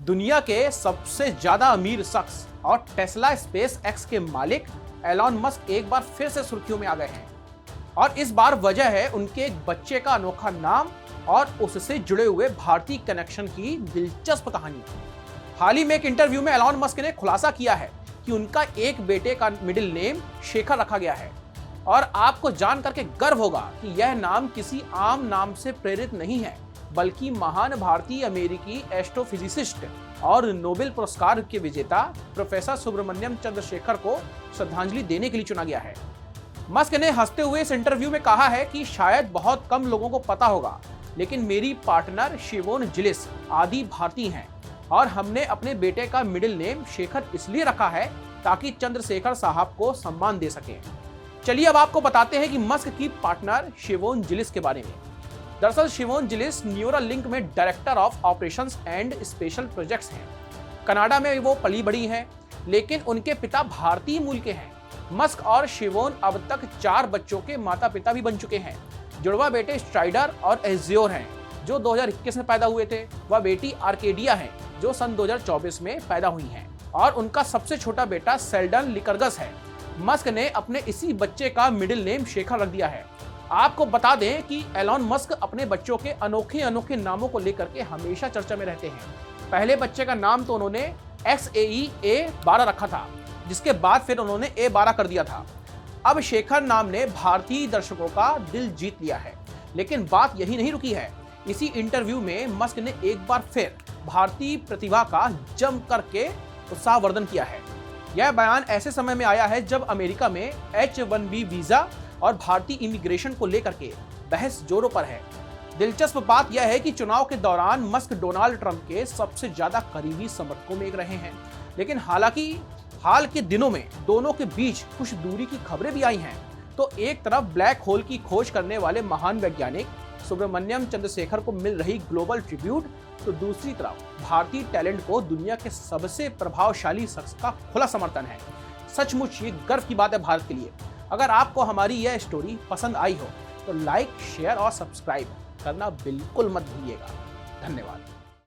दुनिया के सबसे ज्यादा अमीर शख्स और टेस्ला स्पेस एक्स के मालिक एलॉन मस्क एक बार फिर से सुर्खियों में आ गए हैं और इस बार वजह है उनके एक बच्चे का अनोखा नाम और उससे जुड़े हुए भारतीय कनेक्शन की दिलचस्प कहानी। हाल ही में एक इंटरव्यू में एलॉन मस्क ने खुलासा किया है कि उनका एक बेटे का मिडिल नेम शेखर रखा गया है और आपको जान करके गर्व होगा कि यह नाम किसी आम नाम से प्रेरित नहीं है, बल्कि महान भारतीय अमेरिकी एस्ट्रोफिजिसिस्ट और नोबेल पुरस्कार के विजेता प्रोफेसर सुब्रमण्यम चंद्रशेखर को श्रद्धांजलि देने के लिए चुना गया है। मस्क ने हंसते हुए इस इंटरव्यू में कहा है कि शायद बहुत कम लोगों को पता होगा, लेकिन मेरी पार्टनर शिवोन जिलिस आदि भारतीय हैं और हमने अपने बेटे का मिडिल नेम शेखर इसलिए रखा है ताकि चंद्रशेखर साहब को सम्मान दे सकें। चलिए अब आपको बताते हैं कि मस्क की पार्टनर शिवोन जिलिस के बारे में। दरअसल शिवोन जिलिस न्यूरालिंक में director of operations and special projects हैं। कनाडा में वो पली बड़ी हैं, लेकिन उनके पिता भारतीय मूल के हैं। मस्क और शिवोन अब तक 4 बच्चों के माता पिता भी बन चुके हैं। जुड़वा बेटे स्ट्राइडर और एज्योर हैं जो 2021 में पैदा हुए थे। वह बेटी आर्केडिया है जो सन 2024 में पैदा हुई हैं और उनका सबसे छोटा बेटा सेल्डन लिकरगस है। मस्क ने अपने इसी बच्चे का मिडिल नेम शेखर रख दिया है। आपको बता दें कि एलॉन मस्क अपने बच्चों के अनोखे अनोखे नामों को लेकर के हमेशा चर्चा में रहते हैं। पहले बच्चे का नाम तो उन्होंने XAE-A12 रखा था, जिसके बाद फिर उन्होंने A12 कर दिया था। अब शेखर नाम ने भारतीय दर्शकों का दिल जीत लिया है, लेकिन बात यही नहीं रुकी है। इसी इंटरव्यू में मस्क ने एक बार फिर भारतीय प्रतिभा का जम करके उत्साहवर्धन किया है। यह बयान ऐसे समय में आया है जब अमेरिका में H-1B वीजा और भारतीय इमिग्रेशन को लेकर के बहस जोरों पर है। दिलचस्प बात यह है कि चुनाव के दौरान मस्क डोनाल्ड ट्रंप के सबसे ज्यादा करीबी समर्थकों में एक रहे हैं, लेकिन हालांकि हाल के दिनों में दोनों के बीच कुछ दूरी की खबरें भी आई हैं। तो एक तरफ ब्लैक होल की खोज करने वाले महान वैज्ञानिक सुब्रमण्यम चंद्रशेखर को मिल रही ग्लोबल ट्रिब्यूट, तो दूसरी तरफ भारतीय टैलेंट को दुनिया के सबसे प्रभावशाली शख्स का खुला समर्थन है। सचमुच ये गर्व की बात है भारत के लिए। अगर आपको हमारी यह स्टोरी पसंद आई हो तो लाइक, शेयर और सब्सक्राइब करना बिल्कुल मत भूलिएगा। धन्यवाद।